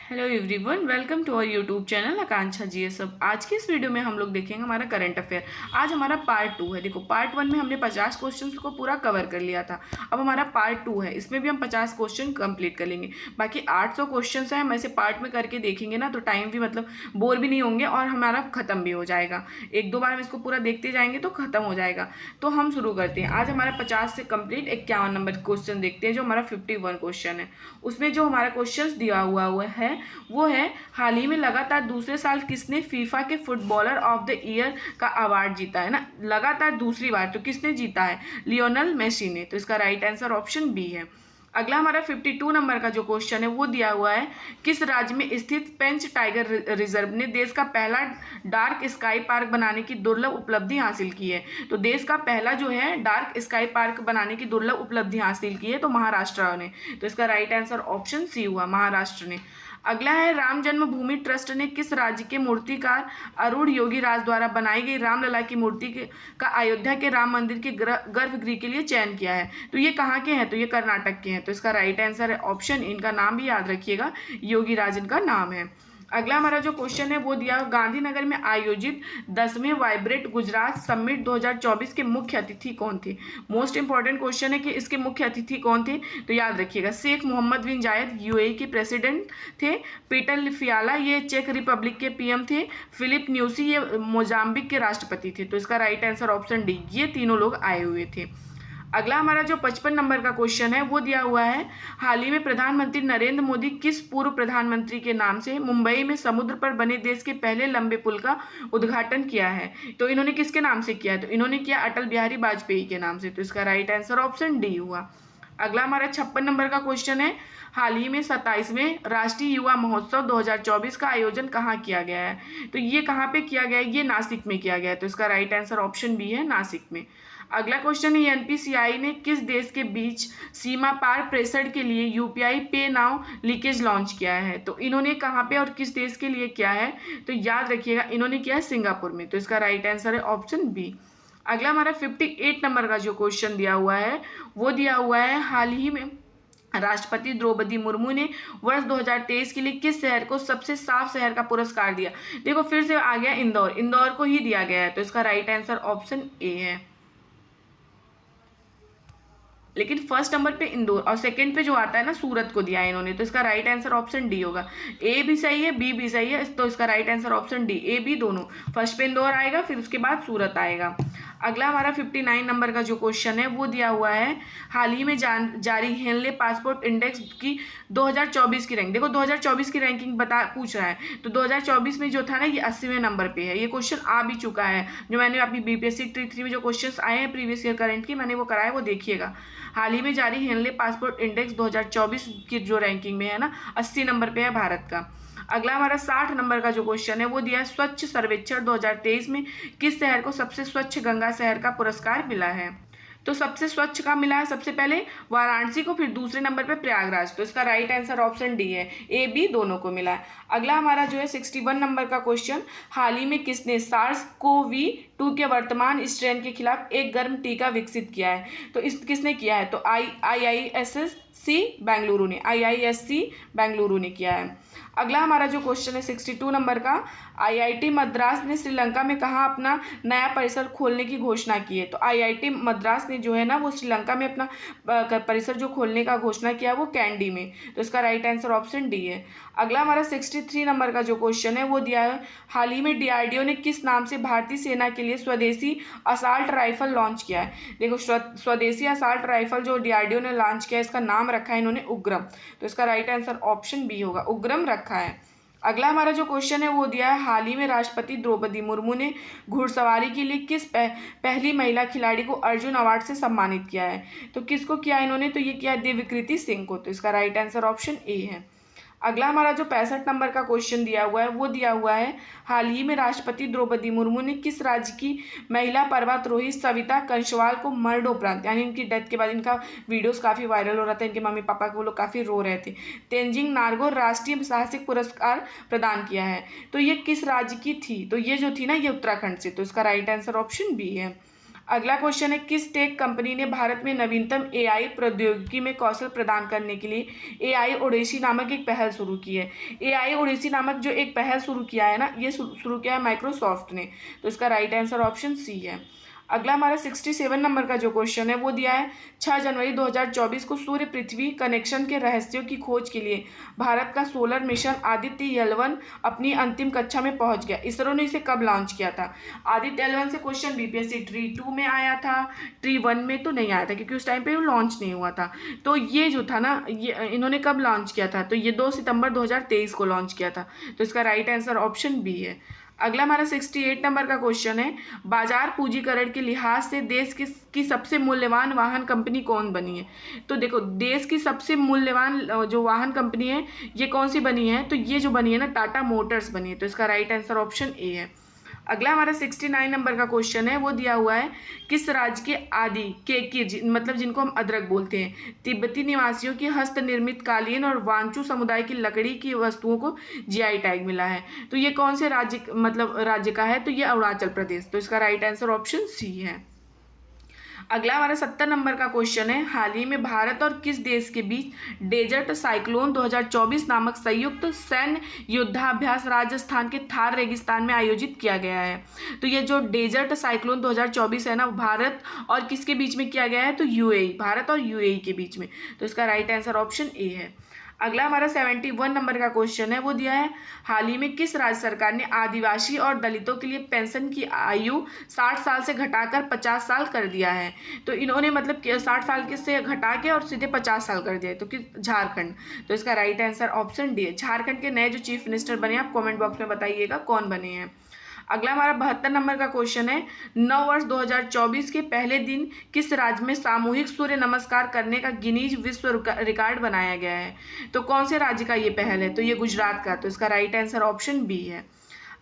Hello everyone, welcome to our YouTube channel Akanksha GSF. आज की इस वीडियो में हम लोग देखेंगे हमारा करंट अफेयर। आज हमारा पार्ट 2 है। देखो, पार्ट 1 में हमने 50 क्वेश्चंस को पूरा कवर कर लिया था। अब हमारा पार्ट 2 है, इसमें भी हम 50 क्वेश्चन कंप्लीट कर लेंगे। बाकी 800 क्वेश्चंस हैं, हम ऐसे पार्ट में करके देखेंगे ना, तो टाइम भी मतलब बोर भी नहीं होंगे और हमारा खत्म भी हो जाएगा। एक दो बार हम इसको पूरा देखते जाएंगे तो खत्म हो जाएगा। तो हम शुरू करते हैं। आज हमारा 50 से कंप्लीट 51 नंबर क्वेश्चन देखते हैं, जो हमारा 51 क्वेश्चन है। उसमें जो हमारा क्वेश्चन दिया हुआ है वो है, हाल ही में लगातार दूसरे साल किसने फीफा के फुटबॉलर ऑफ द ईयर का अवार्ड जीता है ना। लगातार दूसरी बार तो किसने जीता है? लियोनेल मेसी ने। तो इसका राइट आंसर ऑप्शन बी है। अगला हमारा 52 नंबर का जो क्वेश्चन है वो दिया हुआ है, किस राज्य में स्थित पेंच टाइगर रिजर्व ने देश का पहला डार्क स्काई पार्क बनाने की दुर्लभ उपलब्धि हासिल की है? तो देश का पहला जो है डार्क स्काई पार्क बनाने की दुर्लभ उपलब्धि हासिल की है, तो महाराष्ट्र ने। तो इसका राइट आंसर ऑप्शन सी हुआ, महाराष्ट्र ने। अगला है, राम जन्मभूमि ट्रस्ट ने किस राज्य के मूर्तिकार अरुण योगी राज द्वारा बनाई गई रामलला की मूर्ति का अयोध्या के राम मंदिर के गर्भगृह के लिए चयन किया है? तो ये कहाँ के हैं? तो ये कर्नाटक के हैं। तो इसका राइट आंसर है ऑप्शन, इनका नाम भी याद रखिएगा, योगी राज इनका नाम है। अगला हमारा जो क्वेश्चन है वो दिया, गांधीनगर में आयोजित 10वें वाइब्रेट गुजरात समिट 2024 के मुख्य अतिथि कौन थे? मोस्ट इंपॉर्टेंट क्वेश्चन है कि इसके मुख्य अतिथि कौन थे। तो याद रखिएगा, शेख मोहम्मद बिन जायद यूएई के प्रेसिडेंट थे, पीटर फियाला ये चेक रिपब्लिक के पीएम थे, फिलिप न्यूसी ये मोजाम्बिक के राष्ट्रपति थे। तो इसका राइट आंसर ऑप्शन डी, ये तीनों लोग आए हुए थे। अगला हमारा जो 55 नंबर का क्वेश्चन है वो दिया हुआ है, हाल ही में प्रधानमंत्री नरेंद्र मोदी किस पूर्व प्रधानमंत्री के नाम से मुंबई में समुद्र पर बने देश के पहले लंबे पुल का उद्घाटन किया है? तो इन्होंने किसके नाम से किया? तो इन्होंने किया अटल बिहारी वाजपेयी के नाम से। तो इसका राइट आंसर ऑप्शन डी हुआ। अगला हमारा 56 नंबर का क्वेश्चन है, हाल ही में 27वें राष्ट्रीय युवा महोत्सव 2024 का आयोजन कहाँ किया गया है? तो ये कहाँ पे किया गया है? ये नासिक में किया गया है। तो इसका राइट आंसर ऑप्शन बी है, नासिक में। अगला क्वेश्चन है, एनपीसीआई ने किस देश के बीच सीमा पार प्रेषण के लिए यूपीआई पे नाउ लीकेज लॉन्च किया है? तो इन्होंने कहाँ पे और किस देश के लिए किया है? तो याद रखिएगा, इन्होंने किया है सिंगापुर में। तो इसका राइट आंसर है ऑप्शन बी। अगला हमारा 58 नंबर का जो क्वेश्चन दिया हुआ है वो दिया हुआ है, हाल ही में राष्ट्रपति द्रौपदी मुर्मू ने वर्ष 2023 के लिए किस शहर को सबसे साफ शहर का पुरस्कार दिया? देखो, फिर से आ गया इंदौर, इंदौर को ही दिया गया है। तो इसका राइट आंसर ऑप्शन ए है। लेकिन फर्स्ट नंबर पे इंदौर और सेकंड पे जो आता है ना, सूरत को दिया है इन्होंने। तो इसका राइट आंसर ऑप्शन डी होगा। ए भी सही है, बी भी सही है, तो इसका right answer option D, A B दोनों। फर्स्ट पे इंदौर आएगा, फिर उसके बाद सूरत आएगा। अगला हमारा 59 नंबर का जो क्वेश्चन है वो दिया हुआ है, हाल ही में जारी हेनले पासपोर्ट इंडेक्स की 2024 की रैंक। देखो, 2024 की रैंकिंग पूछ रहा है। तो 2024 में जो था ना, ये 80वें नंबर पे है। ये क्वेश्चन आ भी चुका है, जो मैंने अपनी बीपीएससी T 3 में जो क्वेश्चन आए हैं प्रीवियस ईयर करंट की, मैंने वो कराया, वो देखिएगा। हाल ही में जारी हेनले पासपोर्ट इंडेक्स 2024 की जो रैंकिंग में है ना, 80 नंबर पे है भारत का। अगला हमारा 60 नंबर का जो क्वेश्चन है वो दिया है, स्वच्छ सर्वेक्षण 2023 में किस शहर को सबसे स्वच्छ गंगा शहर का पुरस्कार मिला है? तो सबसे स्वच्छ का मिला है सबसे पहले वाराणसी को, फिर दूसरे नंबर पे प्रयागराज। तो इसका राइट आंसर ऑप्शन डी है, ए बी दोनों को मिला है। अगला हमारा जो है 61 नंबर का क्वेश्चन, हाल ही में किसने SARS-CoV-2 के वर्तमान स्ट्रेन के खिलाफ एक गर्म टीका विकसित किया है? तो इस किसने किया है? तो IISc बेंगलुरु ने, IISc बेंगलुरु ने किया है। अगला हमारा जो क्वेश्चन है 62 नंबर का, IIT मद्रास ने श्रीलंका में कहाँ अपना नया परिसर खोलने की घोषणा की है? तो IIT मद्रास ने जो है ना, वो श्रीलंका में अपना परिसर जो खोलने का घोषणा किया वो कैंडी में। तो इसका राइट आंसर ऑप्शन डी है। अगला हमारा 63 नंबर का जो क्वेश्चन है वो दिया है, हाल ही में DRDO ने किस नाम से भारतीय सेना के लिए स्वदेशी असाल्ट राइफल लॉन्च किया है? देखो, स्वदेशी असाल्ट राइफल जो DRDO ने लॉन्च किया है, इसका नाम रखा है इन्होंने उग्रम। तो इसका राइट आंसर ऑप्शन बी होगा, उग्रम रखा है। अगला हमारा जो क्वेश्चन है वो दिया है, हाल ही में राष्ट्रपति द्रौपदी मुर्मू ने घुड़सवारी के लिए किस पहली महिला खिलाड़ी को अर्जुन अवार्ड से सम्मानित किया है? तो किसको किया इन्होंने? तो ये किया दिव्यकृति सिंह को। तो इसका राइट आंसर ऑप्शन ए है। अगला हमारा जो 65 नंबर का क्वेश्चन दिया हुआ है वो दिया हुआ है, हाल ही में राष्ट्रपति द्रौपदी मुर्मू ने किस राज्य की महिला पर्वतारोही सविता कंशवाल को मरणोपरांत, यानी इनकी डेथ के बाद, इनका वीडियोस काफ़ी वायरल हो रहा था, इनके मम्मी पापा को वो लोग काफ़ी रो रहे थे, तेंजिंग नारगोर राष्ट्रीय साहसिक पुरस्कार प्रदान किया है? तो ये किस राज्य की थी? तो ये जो थी ना, ये उत्तराखंड से। तो इसका राइट आंसर ऑप्शन बी है। अगला क्वेश्चन है, किस टेक कंपनी ने भारत में नवीनतम एआई प्रौद्योगिकी में कौशल प्रदान करने के लिए एआई ओडेसी नामक एक पहल शुरू की है। एआई ओडेसी नामक जो एक पहल शुरू किया है ना, ये शुरू किया है माइक्रोसॉफ्ट ने। तो इसका राइट आंसर ऑप्शन सी है। अगला हमारा 67 नंबर का जो क्वेश्चन है वो दिया है, 6 जनवरी 2024 को सूर्य पृथ्वी कनेक्शन के रहस्यों की खोज के लिए भारत का सोलर मिशन आदित्य L1 अपनी अंतिम कक्षा में पहुंच गया। इसरो ने इसे कब लॉन्च किया था? आदित्य L1 से क्वेश्चन बीपीएससी ट्री 2 में आया था, ट्री 1 में तो नहीं आया था क्योंकि उस टाइम पे वो लॉन्च नहीं हुआ था। तो ये जो था ना, ये इन्होंने कब लॉन्च किया था? तो ये 2 सितंबर 2023 को लॉन्च किया था। तो इसका राइट आंसर ऑप्शन बी है। अगला हमारा 68 नंबर का क्वेश्चन है, बाजार पूंजीकरण के लिहाज से देश की सबसे मूल्यवान वाहन कंपनी कौन बनी है? तो देखो, देश की सबसे मूल्यवान जो वाहन कंपनी है ये कौन सी बनी है? तो ये जो बनी है ना, टाटा मोटर्स बनी है। तो इसका राइट आंसर ऑप्शन ए है। अगला हमारा 69 नंबर का क्वेश्चन है, वो दिया हुआ है, किस राज्य के आदि मतलब जिनको हम अदरक बोलते हैं, तिब्बती निवासियों की हस्त निर्मित कालीन और वांचू समुदाय की लकड़ी की वस्तुओं को जीआई टैग मिला है? तो ये कौन से राज्य का है? तो ये अरुणाचल प्रदेश। तो इसका राइट आंसर ऑप्शन सी है। अगला हमारा 70 नंबर का क्वेश्चन है, हाल ही में भारत और किस देश के बीच डेजर्ट साइक्लोन 2024 नामक संयुक्त सैन्य युद्धाभ्यास राजस्थान के थार रेगिस्तान में आयोजित किया गया है? तो ये जो डेजर्ट साइक्लोन 2024 है ना, भारत और किसके बीच में किया गया है? तो यूएई, भारत और यूएई के बीच में। तो इसका राइट आंसर ऑप्शन ए है। अगला हमारा 71 नंबर का क्वेश्चन है, वो दिया है, हाल ही में किस राज्य सरकार ने आदिवासी और दलितों के लिए पेंशन की आयु 60 साल से घटाकर 50 साल कर दिया है? तो इन्होंने मतलब 60 साल के से घटा के और सीधे 50 साल कर दिया है। तो कि झारखंड। तो इसका राइट आंसर ऑप्शन डी है। झारखंड के नए जो चीफ मिनिस्टर बने, आप कॉमेंट बॉक्स में बताइएगा कौन बने हैं। अगला हमारा 72 नंबर का क्वेश्चन है, नव वर्ष 2024 के पहले दिन किस राज्य में सामूहिक सूर्य नमस्कार करने का गिनीज विश्व रिकॉर्ड बनाया गया है? तो कौन से राज्य का ये पहल है? तो ये गुजरात का। तो इसका राइट आंसर ऑप्शन बी है।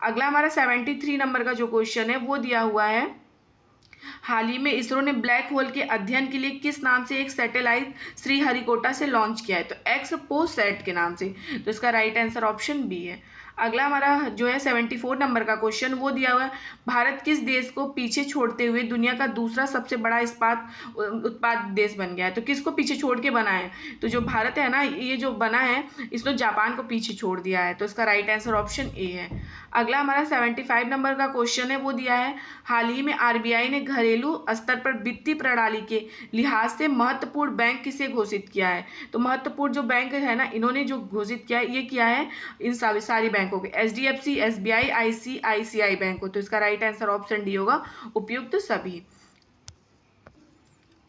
अगला हमारा 73 नंबर का जो क्वेश्चन है वो दिया हुआ है, हाल ही में इसरो ने ब्लैक होल के अध्ययन के लिए किस नाम से एक सैटेलाइट श्रीहरिकोटा से लॉन्च किया है? तो एक्सपोसैट के नाम से। तो इसका राइट आंसर ऑप्शन बी है। अगला हमारा जो है 74 नंबर का क्वेश्चन, वो दिया हुआ है, भारत किस देश को पीछे छोड़ते हुए दुनिया का दूसरा सबसे बड़ा इस्पात उत्पाद देश बन गया है? तो किसको पीछे छोड़ के बना है? तो जो भारत है ना, ये जो बना है, इसने जापान को पीछे छोड़ दिया है। तो इसका राइट आंसर ऑप्शन ए है। अगला हमारा 75 नंबर का क्वेश्चन है, वो दिया है, हाल ही में आरबीआई ने घरेलू स्तर पर वित्तीय प्रणाली के लिहाज से महत्वपूर्ण बैंक किसे घोषित किया है? तो महत्वपूर्ण जो बैंक है ना, इन्होंने जो घोषित किया है, ये किया है इन सारी बैंकों के, एचडीएफसी, एसबीआई, आईसीआईसीआई बैंक को। तो इसका राइट आंसर ऑप्शन डी होगा, उपयुक्त सभी।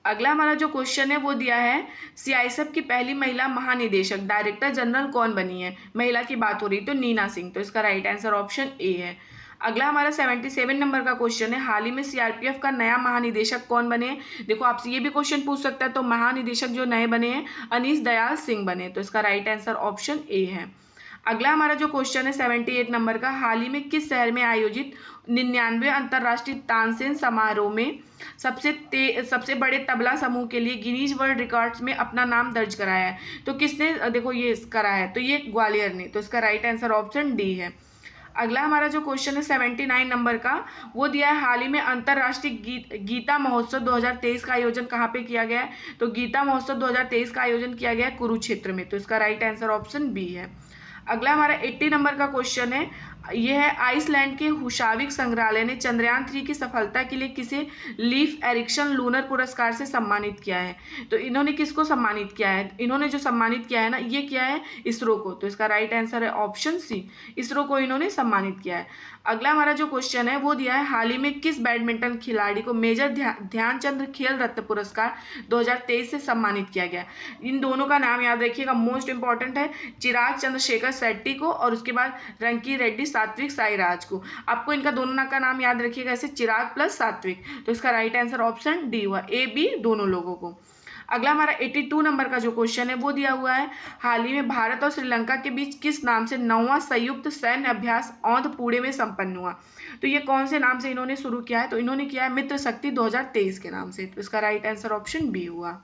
अगला हमारा जो क्वेश्चन है वो दिया है, सीआईएसएफ की पहली महिला महानिदेशक डायरेक्टर जनरल कौन बनी है? महिला की बात हो रही, तो नीना सिंह। तो इसका राइट आंसर ऑप्शन ए है। अगला हमारा 77 नंबर का क्वेश्चन है, हाल ही में सीआरपीएफ का नया महानिदेशक कौन बने हैं? देखो, आपसे ये भी क्वेश्चन पूछ सकता है। तो महानिदेशक जो नए बने हैं, अनीश दयाल सिंह बने। तो इसका राइट आंसर ऑप्शन ए है। अगला हमारा जो क्वेश्चन है 78 नंबर का, हाल ही में किस शहर में आयोजित 99वें अंतर्राष्ट्रीय तानसेन समारोह में सबसे बड़े तबला समूह के लिए गिनीज वर्ल्ड रिकॉर्ड्स में अपना नाम दर्ज कराया है? तो किसने देखो ये करा है? तो ये ग्वालियर ने। तो इसका राइट आंसर ऑप्शन डी है। अगला हमारा जो क्वेश्चन है 79 नंबर का, वो दिया है, हाल ही में अंतर्राष्ट्रीय गीता महोत्सव 2023 का आयोजन कहाँ पे किया गया है? तो गीता महोत्सव 2023 का आयोजन किया गया है कुरुक्षेत्र में। तो इसका राइट आंसर ऑप्शन बी है। अगला हमारा 80 नंबर का क्वेश्चन है, यह है, आइसलैंड के हुशाविक संग्रहालय ने चंद्रयान 3 की सफलता के लिए किसे लीफ एरिक्सन लूनर पुरस्कार से सम्मानित किया है? तो इन्होंने किसको सम्मानित किया है? इन्होंने जो सम्मानित किया है ना, ये किया है इसरो को। तो इसका राइट आंसर है ऑप्शन सी, इसरो को इन्होंने सम्मानित किया है। अगला हमारा जो क्वेश्चन है वो दिया है, हाल ही में किस बैडमिंटन खिलाड़ी को मेजर ध्यानचंद्र खेल रत्न पुरस्कार 2023 से सम्मानित किया गया? इन दोनों का नाम याद रखिएगा, मोस्ट इंपॉर्टेंट है, चिराग चंद्रशेखर शेट्टी को और उसके बाद रंकी रेड्डी सात्विक साईराज को। आपको इनका दोनों का नाम याद रखिएगा, ऐसे चिराग प्लस सात्विक। तो इसका राइट आंसर ऑप्शन डी हुआ, ए बी दोनों लोगों को। अगला हमारा 82 नंबर का जो क्वेश्चन है वो दिया हुआ है, हाल ही में भारत और श्रीलंका के बीच किस नाम से 9वां संयुक्त सैन्य अभ्यास औंध पुणे में संपन्न हुआ? तो ये कौन से नाम से इन्होंने शुरू किया है? तो इन्होंने किया है मित्र शक्ति 2023 के नाम से। तो इसका राइट आंसर ऑप्शन बी हुआ।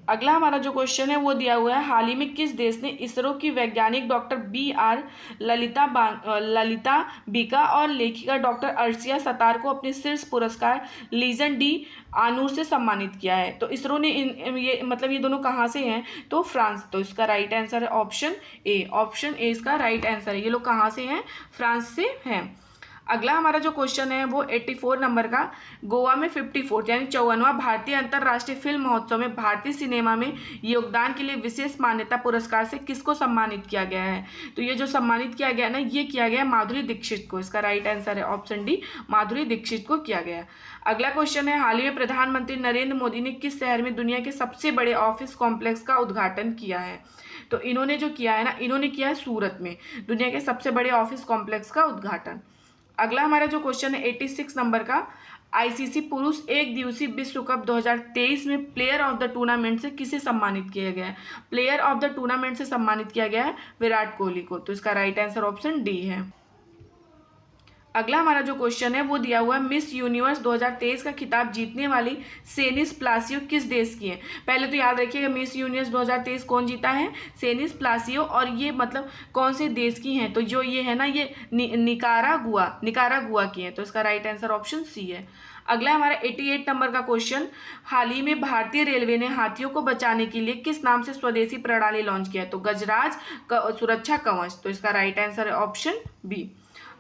अगला हमारा जो क्वेश्चन है वो दिया हुआ है, हाल ही में किस देश ने इसरो की वैज्ञानिक डॉक्टर BR ललिता बीका और लेखिका डॉक्टर अर्शिया सतार को अपने शीर्ष पुरस्कार लीजन डी आनूर से सम्मानित किया है? तो इसरो ने ये दोनों कहाँ से हैं? तो फ्रांस। तो इसका राइट आंसर है ऑप्शन ए। ऑप्शन ए इसका राइट आंसर है। ये लोग कहाँ से हैं? फ्रांस से हैं। अगला हमारा जो क्वेश्चन है वो 84 नंबर का, गोवा में 54 यानी 54वां भारतीय अंतर्राष्ट्रीय फिल्म महोत्सव में भारतीय सिनेमा में योगदान के लिए विशेष मान्यता पुरस्कार से किसको सम्मानित किया गया है? तो ये जो सम्मानित किया गया ना, ये किया गया माधुरी दीक्षित को। इसका राइट आंसर है ऑप्शन डी, माधुरी दीक्षित को किया गया। अगला क्वेश्चन है, हाल ही में प्रधानमंत्री नरेंद्र मोदी ने किस शहर में दुनिया के सबसे बड़े ऑफिस कॉम्प्लेक्स का उद्घाटन किया है? तो इन्होंने जो किया है ना, इन्होंने किया है सूरत में दुनिया के सबसे बड़े ऑफिस कॉम्प्लेक्स का उद्घाटन। अगला हमारा जो क्वेश्चन है 86 नंबर का, आईसीसी पुरुष एक दिवसीय विश्व कप 2023 में प्लेयर ऑफ द टूर्नामेंट से किसे सम्मानित किया गया है? प्लेयर ऑफ द टूर्नामेंट से सम्मानित किया गया है विराट कोहली को। तो इसका राइट आंसर ऑप्शन डी है। अगला हमारा जो क्वेश्चन है वो दिया हुआ है, मिस यूनिवर्स 2023 का खिताब जीतने वाली सेनिस प्लासियो किस देश की है? पहले तो याद रखिएगा, मिस यूनिवर्स 2023 कौन जीता है? सेनिस प्लासियो। और ये मतलब कौन से देश की हैं? तो जो ये है ना, ये निकारागुआ की है। तो इसका राइट आंसर ऑप्शन सी है। अगला हमारा 88 नंबर का क्वेश्चन, हाल ही में भारतीय रेलवे ने हाथियों को बचाने के लिए किस नाम से स्वदेशी प्रणाली लॉन्च किया है? तो गजराज सुरक्षा कवच। तो इसका राइट आंसर है ऑप्शन बी।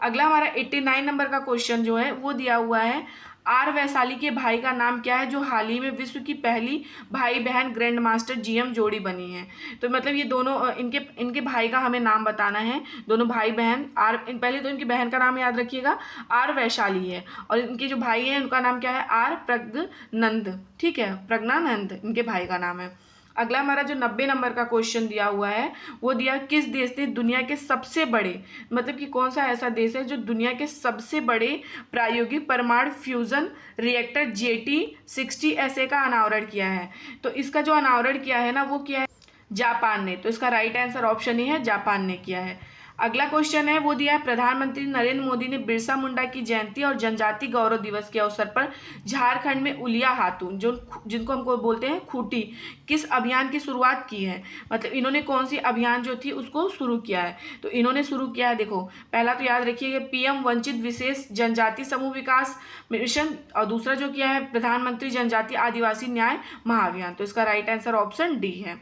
अगला हमारा 89 नंबर का क्वेश्चन जो है वो दिया हुआ है, आर वैशाली के भाई का नाम क्या है जो हाल ही में विश्व की पहली भाई बहन ग्रैंड मास्टर जीएम जोड़ी बनी है? तो मतलब ये दोनों इनके भाई का हमें नाम बताना है। दोनों भाई बहन पहले तो इनकी बहन का नाम याद रखिएगा, आर वैशाली है, और इनके जो भाई हैं उनका नाम क्या है? आर प्रज्ञानंद। ठीक है, प्रज्ञानंद इनके भाई का नाम है। अगला हमारा जो 90 नंबर का क्वेश्चन दिया हुआ है वो दिया, किस देश ने दुनिया के सबसे बड़े, मतलब कि कौन सा ऐसा देश है जो दुनिया के सबसे बड़े प्रायोगिक परमाणु फ्यूजन रिएक्टर JT60SA का अनावरण किया है? तो इसका जो अनावरण किया है ना, वो किया है जापान ने। तो इसका राइट आंसर ऑप्शन ही है, जापान ने किया है। अगला क्वेश्चन है वो दिया है, प्रधानमंत्री नरेंद्र मोदी ने बिरसा मुंडा की जयंती और जनजाति गौरव दिवस के अवसर पर झारखंड में उलिया हाथू, जिनको हमको बोलते हैं खूंटी, किस अभियान की शुरुआत की है? मतलब इन्होंने कौन सी अभियान जो थी उसको शुरू किया है? तो इन्होंने शुरू किया है, देखो पहला तो याद रखिएगा PM वंचित विशेष जनजाति समूह विकास मिशन, और दूसरा जो किया है प्रधानमंत्री जनजाति आदिवासी न्याय महाअभियान। तो इसका राइट आंसर ऑप्शन डी है।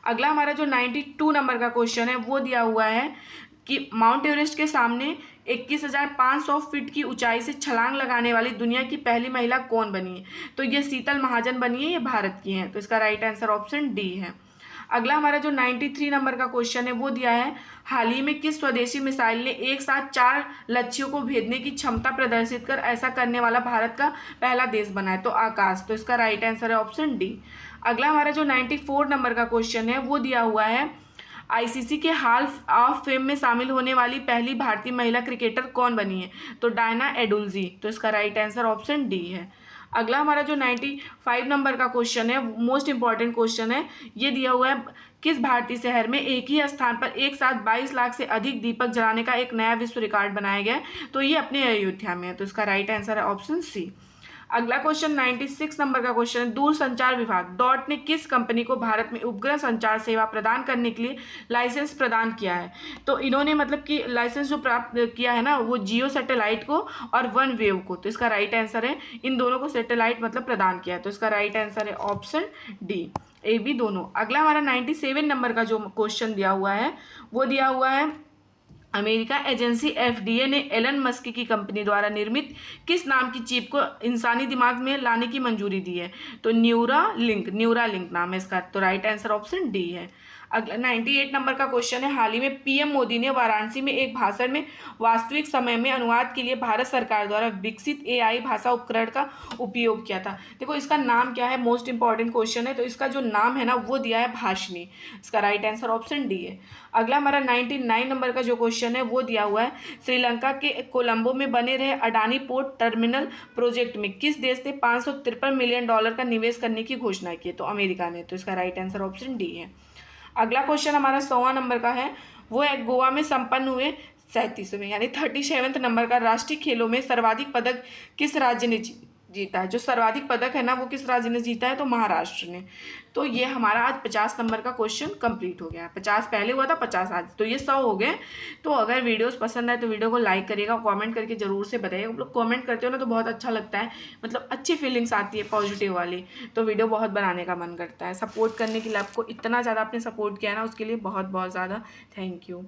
अगला हमारा जो 92 नंबर का क्वेश्चन है वो दिया हुआ है कि माउंट एवरेस्ट के सामने 21,500 फीट की ऊंचाई से छलांग लगाने वाली दुनिया की पहली महिला कौन बनी है? तो ये शीतल महाजन बनी है, ये भारत की हैं। तो इसका राइट आंसर ऑप्शन डी है। अगला हमारा जो 93 नंबर का क्वेश्चन है वो दिया है, हाल ही में किस स्वदेशी मिसाइल ने एक साथ 4 लक्ष्यों को भेदने की क्षमता प्रदर्शित कर ऐसा करने वाला भारत का पहला देश बना है? तो आकाश। तो इसका राइट आंसर है ऑप्शन डी। अगला हमारा जो 94 नंबर का क्वेश्चन है वो दिया हुआ है, आईसीसी के हॉल ऑफ फेम में शामिल होने वाली पहली भारतीय महिला क्रिकेटर कौन बनी है? तो डायना एडुल्जी। तो इसका राइट आंसर ऑप्शन डी है। अगला हमारा जो 95 नंबर का क्वेश्चन है, मोस्ट इंपॉर्टेंट क्वेश्चन है, ये दिया हुआ है, किस भारतीय शहर में एक ही स्थान पर एक साथ 22 लाख से अधिक दीपक जलाने का एक नया विश्व रिकॉर्ड बनाया गया है? तो ये अपने अयोध्या में है। तो इसका राइट आंसर है ऑप्शन सी। अगला क्वेश्चन 96 नंबर का क्वेश्चन है, दूरसंचार विभाग डॉट ने किस कंपनी को भारत में उपग्रह संचार सेवा प्रदान करने के लिए लाइसेंस प्रदान किया है? तो इन्होंने मतलब कि लाइसेंस जो प्राप्त किया है ना, वो जियो सैटेलाइट को और वन वेव को। तो इसका राइट आंसर है, इन दोनों को सैटेलाइट मतलब प्रदान किया है। तो इसका राइट आंसर है ऑप्शन डी, ए बी दोनों। अगला हमारा 97 नंबर का जो क्वेश्चन दिया हुआ है वो दिया हुआ है, अमेरिका एजेंसी FDA ने एलन मस्क की कंपनी द्वारा निर्मित किस नाम की चिप को इंसानी दिमाग में लाने की मंजूरी दी है? तो न्यूरालिंक नाम है इसका। तो राइट आंसर ऑप्शन डी है। अगला 98 नंबर का क्वेश्चन है, हाल ही में PM मोदी ने वाराणसी में एक भाषण में वास्तविक समय में अनुवाद के लिए भारत सरकार द्वारा विकसित AI भाषा उपकरण का उपयोग किया था। देखो इसका नाम क्या है, मोस्ट इंपॉर्टेंट क्वेश्चन है। तो इसका जो नाम है ना वो दिया है भाषणी। इसका राइट आंसर ऑप्शन डी है। अगला हमारा 99 नंबर का जो क्वेश्चन है वो दिया हुआ है, श्रीलंका के कोलंबो में बने रहे अडानी पोर्ट टर्मिनल प्रोजेक्ट में किस देश ने $553 मिलियन का निवेश करने की घोषणा की? तो अमेरिका ने। तो इसका राइट आंसर ऑप्शन डी है। अगला क्वेश्चन हमारा 100वां नंबर का है, वो है गोवा में संपन्न हुए 37वें यानी 37वें नंबर का राष्ट्रीय खेलों में सर्वाधिक पदक किस राज्य ने जीता है। जो सर्वाधिक पदक है ना वो किस राज्य ने जीता है, तो महाराष्ट्र ने। तो ये हमारा आज 50 नंबर का क्वेश्चन कंप्लीट हो गया। 50 पहले हुआ था, 50 आज, तो ये 100 हो गए। तो अगर वीडियोस पसंद आए तो वीडियो को लाइक करिएगा, कमेंट करके ज़रूर से बताइएगा। आप लोग कमेंट करते हो ना तो बहुत अच्छा लगता है, मतलब अच्छी फीलिंग्स आती है पॉजिटिव वाली, तो वीडियो बहुत बनाने का मन करता है। सपोर्ट करने के लिए आपको इतना ज़्यादा आपने सपोर्ट किया ना, उसके लिए बहुत बहुत ज़्यादा थैंक यू।